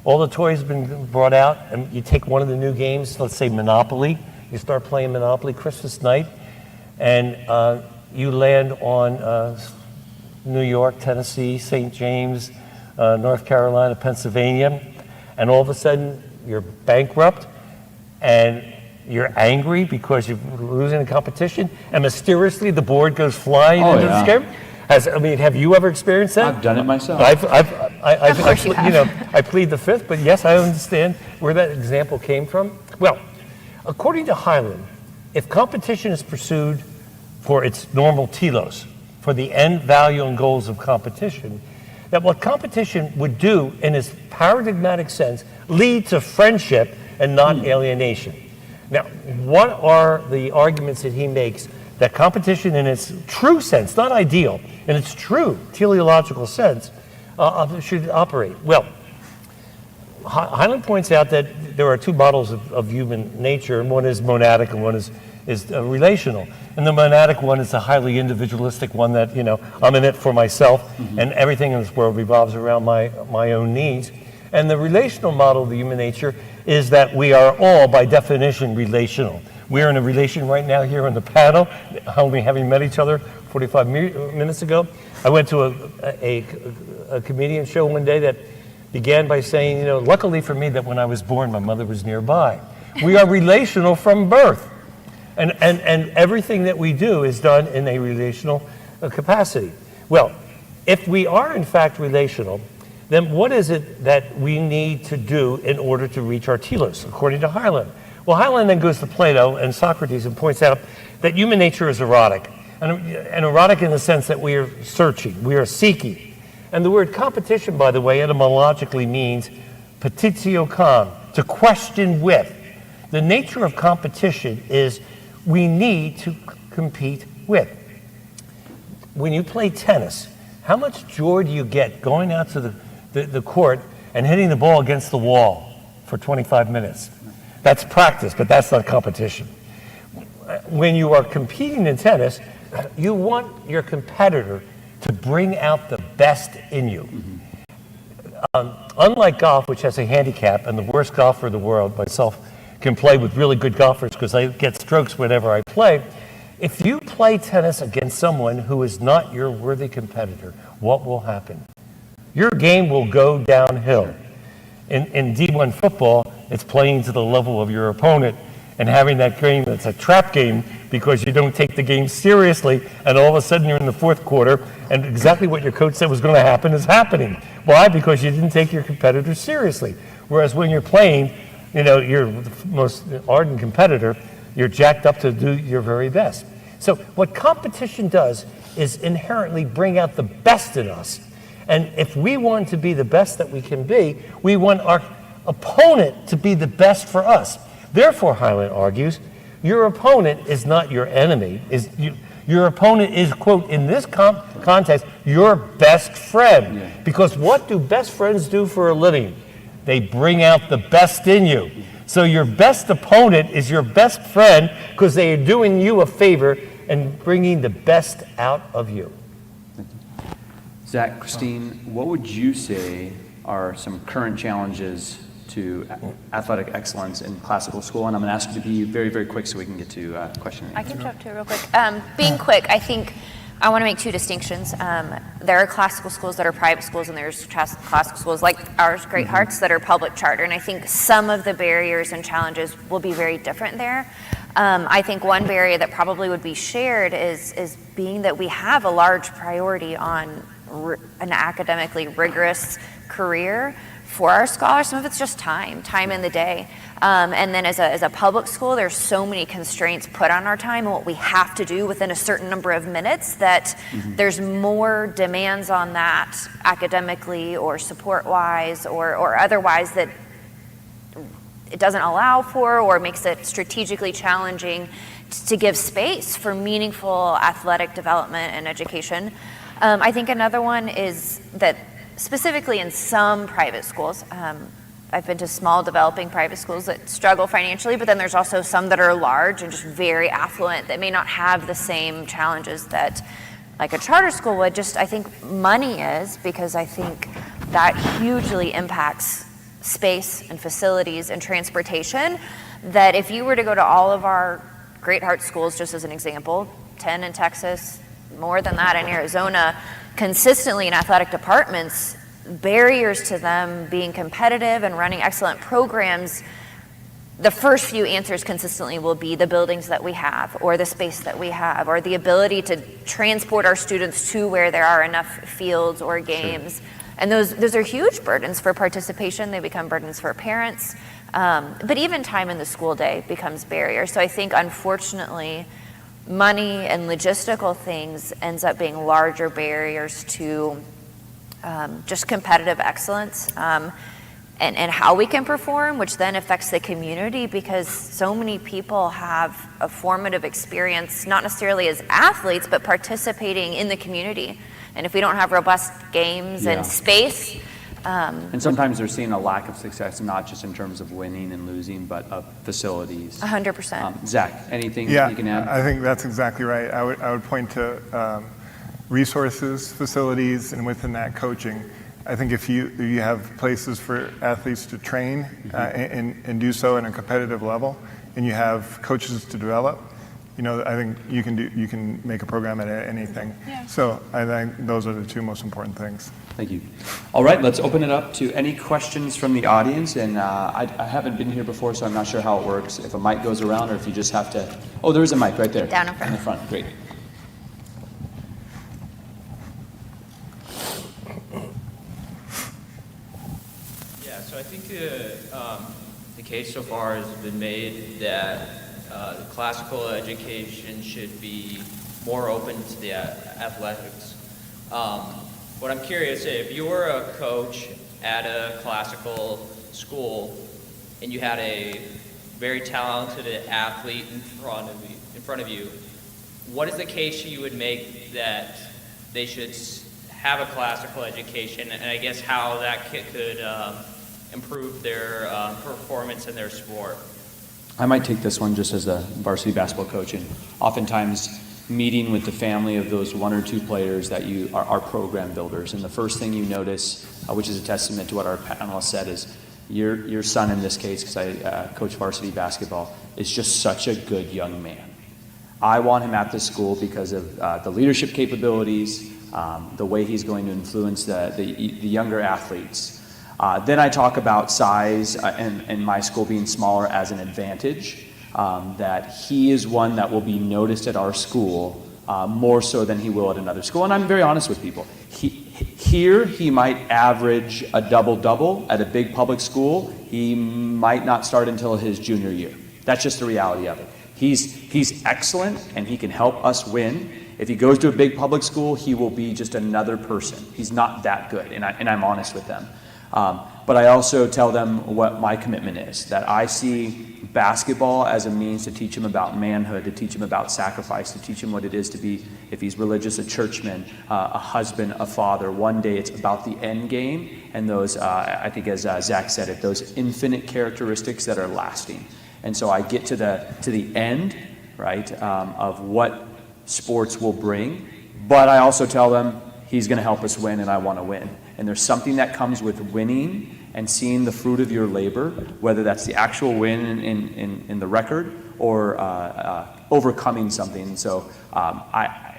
all the toys have been brought out, and you take one of the new games, let's say Monopoly, you start playing Monopoly Christmas night, and you land on New York, Tennessee, St. James, North Carolina, Pennsylvania, and all of a sudden you're bankrupt, and you're angry because you're losing a competition, and mysteriously the board goes flying into the game. Have you ever experienced that? I've done it myself. Of course you have. I plead the fifth, but yes, I understand where that example came from. Well, according to Hyland, if competition is pursued for its normal telos, for the end value and goals of competition, that what competition would do in its paradigmatic sense lead to friendship and not alienation. Now, what are the arguments that he makes that competition in its true sense, not ideal, in its true teleological sense, should operate? Well, Hyland points out that there are 2 models of human nature, and one is monadic and one is relational. And the monadic one is a highly individualistic one that, I'm in it for myself, and everything in this world revolves around my own needs. And the relational model of the human nature is that we are all, by definition, relational. We're in a relation right now here on the panel, only having met each other 45 minutes ago. I went to a comedian show one day that began by saying, luckily for me that when I was born, my mother was nearby. We are relational from birth. And everything that we do is done in a relational capacity. Well, if we are in fact relational, then what is it that we need to do in order to reach our telos, according to Hyland? Well, Hyland then goes to Plato and Socrates and points out that human nature is erotic. And erotic in the sense that we are searching, we are seeking. And the word competition, by the way, etymologically means petitio con, to question with. The nature of competition is we need to compete with. When you play tennis, how much joy do you get going out to the court and hitting the ball against the wall for 25 minutes? That's practice, but that's not competition. When you are competing in tennis, you want your competitor to bring out the best in you. Unlike golf, which has a handicap, and the worst golfer in the world, myself, can play with really good golfers because I get strokes whenever I play. If you play tennis against someone who is not your worthy competitor, what will happen? Your game will go downhill. In D1 football, it's playing to the level of your opponent and having that game that's a trap game because you don't take the game seriously, and all of a sudden you're in the fourth quarter and exactly what your coach said was going to happen is happening. Why? Because you didn't take your competitor seriously. Whereas when you're playing, you're the most ardent competitor, you're jacked up to do your very best. So what competition does is inherently bring out the best in us. And if we want to be the best that we can be, we want our opponent to be the best for us. Therefore, Hyland argues, your opponent is not your enemy. Your opponent is, quote, in this context, your best friend. Yeah. Because what do best friends do for a living? They bring out the best in you. So your best opponent is your best friend because they are doing you a favor and bringing the best out of you. Zach, Christine, what would you say are some current challenges to athletic excellence in classical school? And I'm going to ask you to be very, very quick so we can get to question and I answer. can jump to it real quick. Being quick, I think I want to make two distinctions. There are classical schools that are private schools, and there's classical schools like ours, Great Hearts, that are public charter. And I think some of the barriers and challenges will be very different there. I think one barrier that probably would be shared is being that we have a large priority on an academically rigorous career for our scholars. Some of it's just time in the day. And then as a public school, there's so many constraints put on our time and what we have to do within a certain number of minutes that there's more demands on that academically or support-wise or otherwise that it doesn't allow for or makes it strategically challenging to give space for meaningful athletic development and education. I think another one is that specifically in some private schools, I've been to small developing private schools that struggle financially, but then there's also some that are large and just very affluent that may not have the same challenges that like a charter school would. Just I think money is, because I think that hugely impacts space and facilities and transportation, that if you were to go to all of our Great Heart schools, just as an example, 10 in Texas, more than that in Arizona, consistently in athletic departments, barriers to them being competitive and running excellent programs, the first few answers consistently will be the buildings that we have or the space that we have or the ability to transport our students to where there are enough fields or games. Sure. And those are huge burdens for participation. They become burdens for parents. But even time in the school day becomes barrier. So I think, unfortunately, money and logistical things ends up being larger barriers to just competitive excellence and how we can perform, which then affects the community because so many people have a formative experience, not necessarily as athletes, but participating in the community. And if we don't have robust games and space. And sometimes they're seeing a lack of success, not just in terms of winning and losing, but of facilities. 100%. Zach, anything you can add? I think that's exactly right. I would point to resources, facilities, and within that coaching. I think if you have places for athletes to train and do so at a competitive level, and you have coaches to develop, I think you can make a program at anything. Yeah. So I think those are the two most important things. Thank you. All right, let's open it up to any questions from the audience. And I haven't been here before, so I'm not sure how it works. If a mic goes around or if you just have to... Oh, there is a mic right there. Down in front. In the front, great. Yeah, so I think the case so far has been made that the classical education should be more open to the athletics. What I'm curious, if you were a coach at a classical school and you had a very talented athlete in front of you, what is the case you would make that they should have a classical education, and I guess how that could improve their performance in their sport? I might take this one just as a varsity basketball coach, and oftentimes meeting with the family of those one or two players that you are program builders. And the first thing you notice, which is a testament to what our panelist said, is your son in this case, because I coach varsity basketball, is just such a good young man. I want him at this school because of the leadership capabilities, the way he's going to influence the younger athletes. Then I talk about size and my school being smaller as an advantage, that he is one that will be noticed at our school more so than he will at another school. And I'm very honest with people. Here, he might average a double-double. At a big public school, he might not start until his junior year. That's just the reality of it. He's excellent, and he can help us win. If he goes to a big public school, he will be just another person. He's not that good, and I'm honest with them. But I also tell them what my commitment is, that I see basketball as a means to teach him about manhood, to teach him about sacrifice, to teach him what it is to be, if he's religious, a churchman, a husband, a father. One day it's about the end game and those, I think as Zach said it, those infinite characteristics that are lasting. And so I get to the end, right, of what sports will bring, but I also tell them he's going to help us win and I want to win. And there's something that comes with winning and seeing the fruit of your labor, whether that's the actual win in the record or overcoming something. So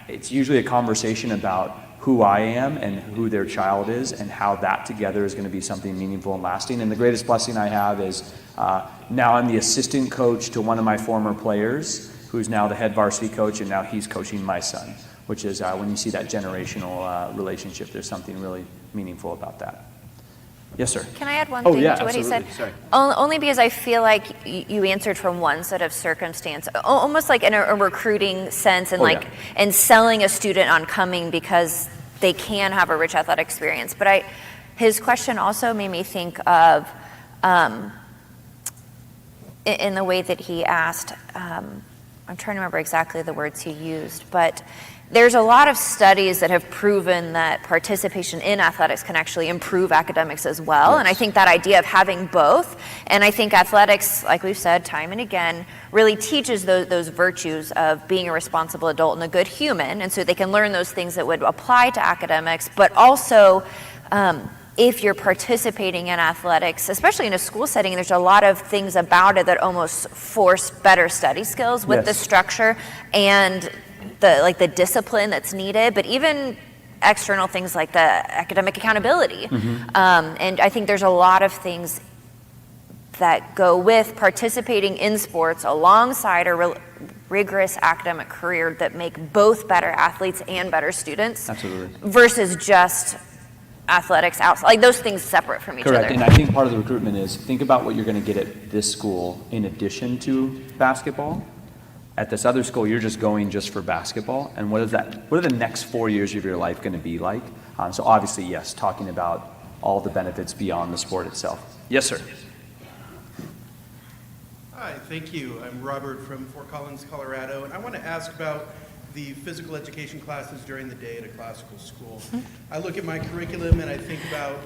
it's usually a conversation about who I am and who their child is and how that together is going to be something meaningful and lasting. And the greatest blessing I have is now I'm the assistant coach to one of my former players who's now the head varsity coach, and now he's coaching my son, which is when you see that generational relationship, there's something really meaningful about that. Yes, sir. Can I add one Oh, thing yeah, to what he said? absolutely. Sorry. Only because I feel like you answered from one set of circumstance, almost like in a recruiting sense, and yeah. and selling a student on coming because they can have a rich athletic experience. But his question also made me think of, in the way that he asked, I'm trying to remember exactly the words he used, but there's a lot of studies that have proven that participation in athletics can actually improve academics as well. Yes. And I think that idea of having both, and I think athletics, like we've said time and again, really teaches those virtues of being a responsible adult and a good human. And so they can learn those things that would apply to academics, but also if you're participating in athletics, especially in a school setting, there's a lot of things about it that almost force better study skills with the structure and the discipline that's needed, but even external things like the academic accountability. And I think there's a lot of things that go with participating in sports alongside a rigorous academic career that make both better athletes and better students. Absolutely. Versus just athletics outside, like those things separate from each Correct, other. and I think part of the recruitment is think about what you're going to get at this school in addition to basketball. At this other school, you're just going just for basketball, and what are the next 4 years of your life going to be like? So obviously, yes, talking about all the benefits beyond the sport itself. Yes, sir. Hi, thank you. I'm Robert from Fort Collins, Colorado, and I want to ask about the physical education classes during the day at a classical school. I look at my curriculum and I think about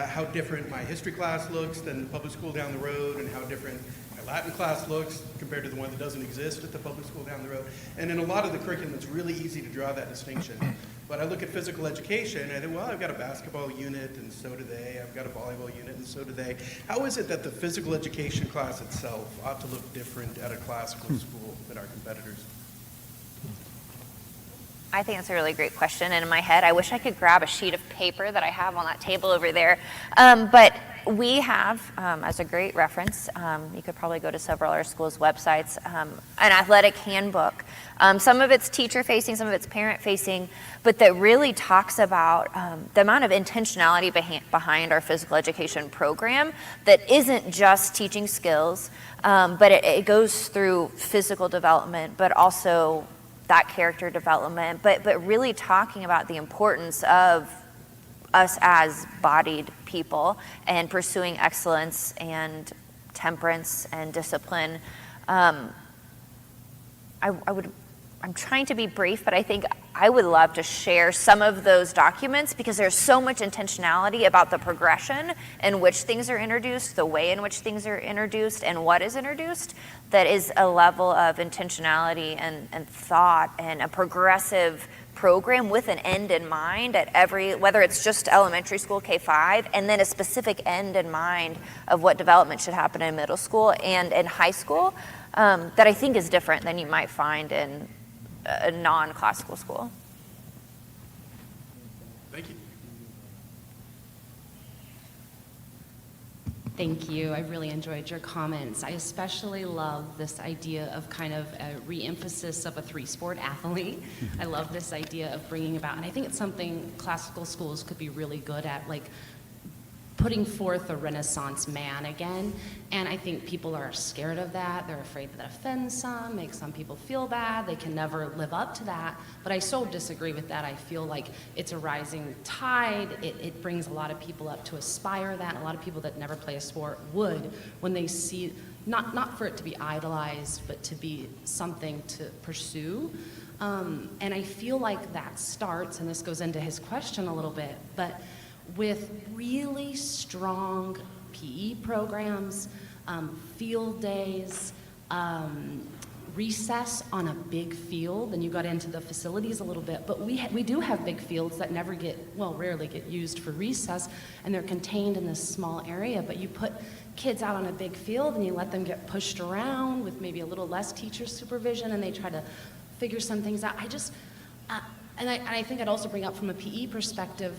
how different my history class looks than the public school down the road, and how different my Latin class looks compared to the one that doesn't exist at the public school down the road. And in a lot of the curriculum, it's really easy to draw that distinction. But I look at physical education and I think, well, I've got a basketball unit and so do they. I've got a volleyball unit and so do they. How is it that the physical education class itself ought to look different at a classical school than our competitors? I think it's a really great question. And in my head, I wish I could grab a sheet of paper that I have on that table over there. But we have, as a great reference, you could probably go to several of our schools' websites, an athletic handbook. Some of it's teacher-facing, some of it's parent-facing, but that really talks about the amount of intentionality behind our physical education program that isn't just teaching skills, but it goes through physical development, but also that character development, but really talking about the importance of us as bodied people and pursuing excellence and temperance and discipline. I'm trying to be brief, but I think I would love to share some of those documents because there's so much intentionality about the progression in which things are introduced, the way in which things are introduced, and what is introduced, that is a level of intentionality and thought and a progressive program with an end in mind at every, whether it's just elementary school, K-5, and then a specific end in mind of what development should happen in middle school and in high school, that I think is different than you might find in a non-classical school. Thank you. Thank you. I really enjoyed your comments. I especially love this idea of kind of a re-emphasis of a three-sport athlete. I love this idea of bringing about, and I think it's something classical schools could be really good at, like putting forth a Renaissance man again. And I think people are scared of that. They're afraid that offends some, makes some people feel bad. They can never live up to that. But I so disagree with that. I feel like it's a rising tide. It brings a lot of people up to aspire that. A lot of people that never play a sport would when they see, not for it to be idolized, but to be something to pursue. And I feel like that starts, and this goes into his question a little bit, but with really strong PE programs, field days, recess on a big field, and you got into the facilities a little bit, but we do have big fields that never get, well, rarely get used for recess, and they're contained in this small area, but you put kids out on a big field and you let them get pushed around with maybe a little less teacher supervision, and they try to figure some things out. And I think I'd also bring up from a PE perspective,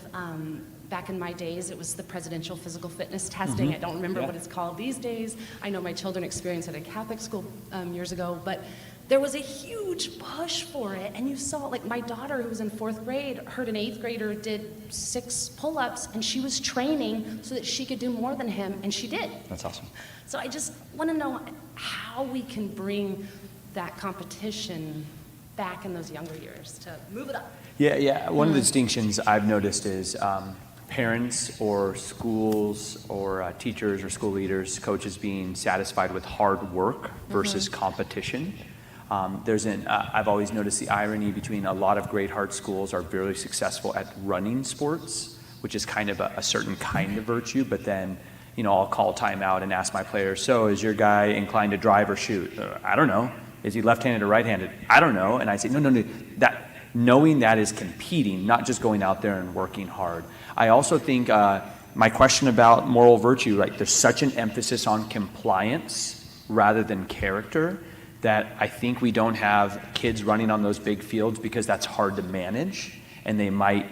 back in my days, it was the presidential physical fitness testing. I don't remember what it's called these days. I know my children experienced it at a Catholic school years ago, but there was a huge push for it. And you saw, like my daughter who was in 4th grade, heard an 8th grader did 6 pull-ups, and she was training so that she could do more than him, and she did. That's awesome. So I just want to know how we can bring that competition back in those younger years to move it up. Yeah. One of the distinctions I've noticed is parents or schools or teachers or school leaders, coaches being satisfied with hard work versus competition. I've always noticed the irony between a lot of great heart schools are very successful at running sports, which is kind of a certain kind of virtue, but then, I'll call timeout and ask my players, so is your guy inclined to drive or shoot? I don't know. Is he left-handed or right-handed? I don't know. And I say, no, knowing that is competing, not just going out there and working hard. I also think my question about moral virtue, right? There's such an emphasis on compliance rather than character that I think we don't have kids running on those big fields because that's hard to manage and they might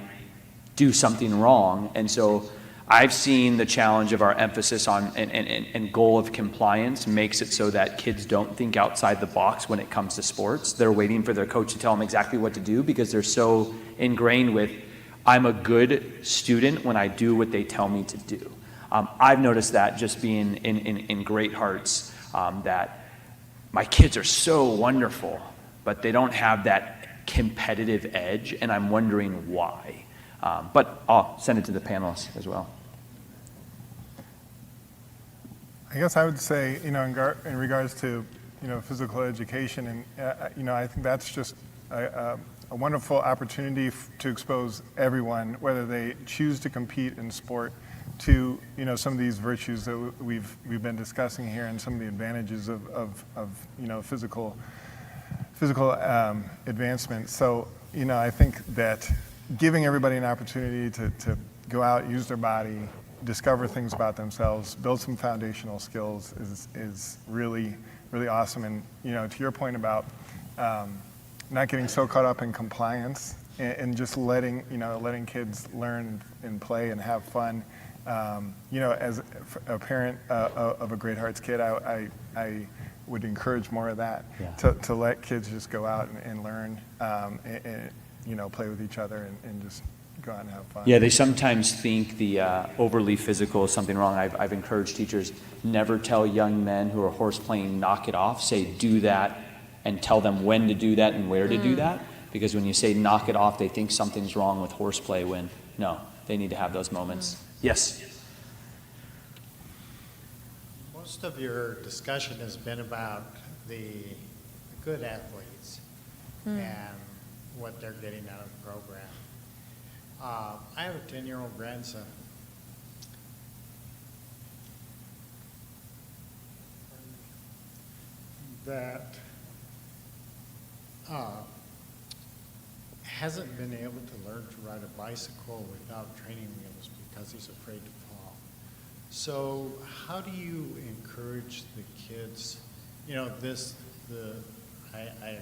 do something wrong. And so I've seen the challenge of our emphasis on and goal of compliance makes it so that kids don't think outside the box when it comes to sports. They're waiting for their coach to tell them exactly what to do because they're so ingrained with, I'm a good student when I do what they tell me to do. I've noticed that just being in Great Hearts, that my kids are so wonderful, but they don't have that competitive edge, and I'm wondering why. But I'll send it to the panelists as well. I guess I would say, in regards to, physical education, and, I think that's just a wonderful opportunity to expose everyone, whether they choose to compete in sport, to, some of these virtues that we've been discussing here and some of the advantages of physical advancement. So, I think that giving everybody an opportunity to go out, use their body, discover things about themselves, build some foundational skills is really, really awesome. And, to your point about not getting so caught up in compliance and just letting kids learn and play and have fun. As a parent of a Great Hearts kid, I would encourage more of that, to let kids just go out and learn, and play with each other and just go out and have fun. Yeah, they sometimes think the overly physical is something wrong. I've encouraged teachers, never tell young men who are horse playing, knock it off. Say, do that, and tell them when to do that and where to do that. Because when you say knock it off, they think something's wrong with horseplay, when no, they need to have those moments. Yes? Most of your discussion has been about the good athletes and what they're getting out of the program. I have a 10-year-old grandson. That hasn't been able to learn to ride a bicycle without training wheels because he's afraid to fall. So how do you encourage the kids? I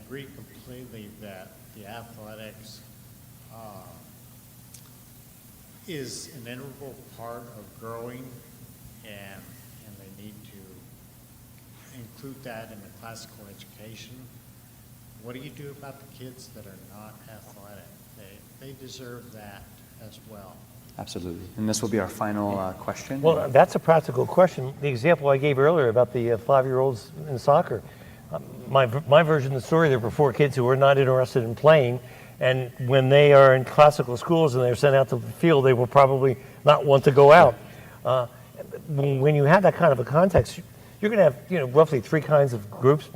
agree completely that the athletics is an integral part of growing, and they need to include that in the classical education. What do you do about the kids that are not athletic? They deserve that as well. Absolutely. And this will be our final question. Well, that's a practical question. The example I gave earlier about the 5-year-olds in soccer, my version of the story, there were 4 kids who were not interested in playing, and when they are in classical schools and they're sent out to the field, they will probably not want to go out. When you have that kind of a context, you're going to have roughly 3 kinds of groups,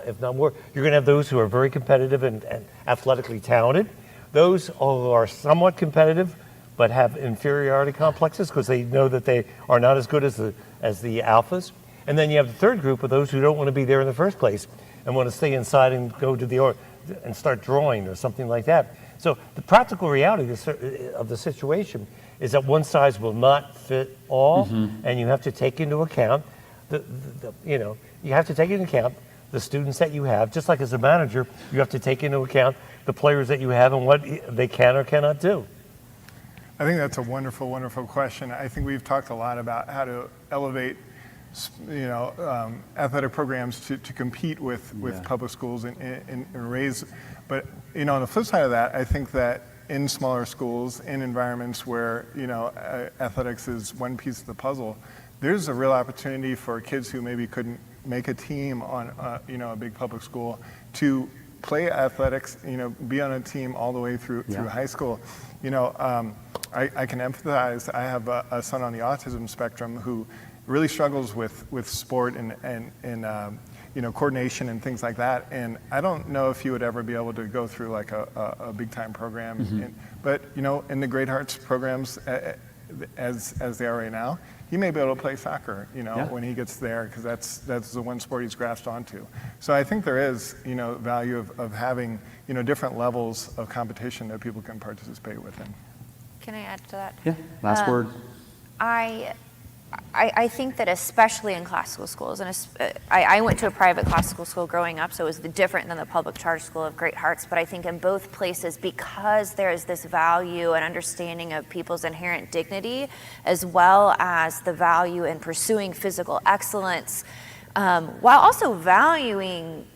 if not more. You're going to have those who are very competitive and athletically talented, those who are somewhat competitive but have inferiority complexes because they know that they are not as good as the alphas. And then you have the third group of those who don't want to be there in the first place and want to stay inside and go to and start drawing or something like that. So the practical reality of the situation is that one size will not fit all, and you have to take into account the students that you have. Just like as a manager, you have to take into account the players that you have and what they can or cannot do. I think that's a wonderful, wonderful question. I think we've talked a lot about how to elevate, athletic programs to compete with public schools and raise. But on the flip side of that, I think that in smaller schools, in environments where athletics is one piece of the puzzle, there's a real opportunity for kids who maybe couldn't make a team on a big public school to play athletics, be on a team all the way through high school. I can empathize. I have a son on the autism spectrum who really struggles with sport and coordination and things like that. And I don't know if he would ever be able to go through like a big time program. But in the Great Hearts programs, as they are right now, he may be able to play soccer, when he gets there, because that's the one sport he's grasped onto. So I think there is, value of having, different levels of competition that people can participate within. Can I add to that? Yeah, last word. I think that especially in classical schools, and I went to a private classical school growing up, so it was different than the public charter school of Great Hearts, but I think in both places, because there is this value and understanding of people's inherent dignity, as well as the value in pursuing physical excellence, while also valuing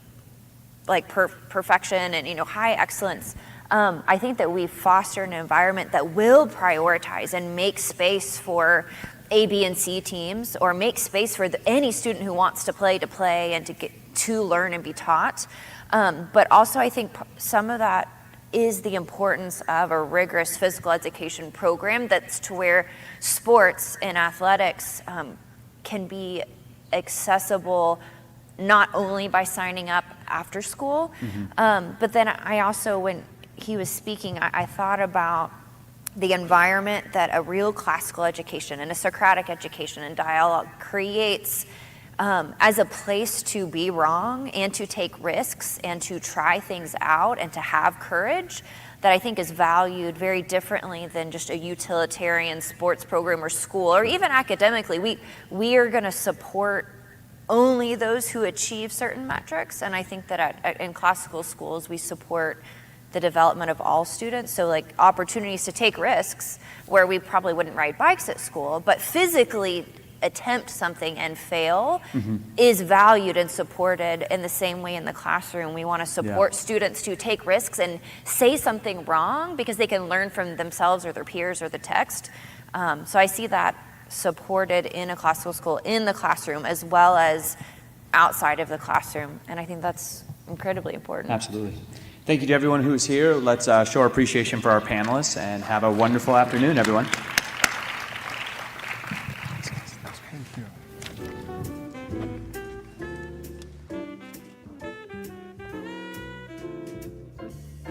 like perfection and high excellence, I think that we foster an environment that will prioritize and make space for A, B, and C teams, or make space for any student who wants to play and to get to learn and be taught. But also I think some of that is the importance of a rigorous physical education program that's to where sports and athletics can be accessible not only by signing up after school, but then I also, when he was speaking, I thought about the environment that a real classical education and a Socratic education and dialogue creates as a place to be wrong and to take risks and to try things out and to have courage, that I think is valued very differently than just a utilitarian sports program or school, or even academically. We are going to support only those who achieve certain metrics. And I think that in classical schools, we support the development of all students. So like opportunities to take risks where we probably wouldn't ride bikes at school, but physically attempt something and fail is valued and supported in the same way in the classroom. We want to support students to take risks and say something wrong because they can learn from themselves or their peers or the text. So I see that supported in a classical school, in the classroom, as well as outside of the classroom. And I think that's incredibly important. Absolutely. Thank you to everyone who is here. Let's show our appreciation for our panelists and have a wonderful afternoon, everyone. Thank you.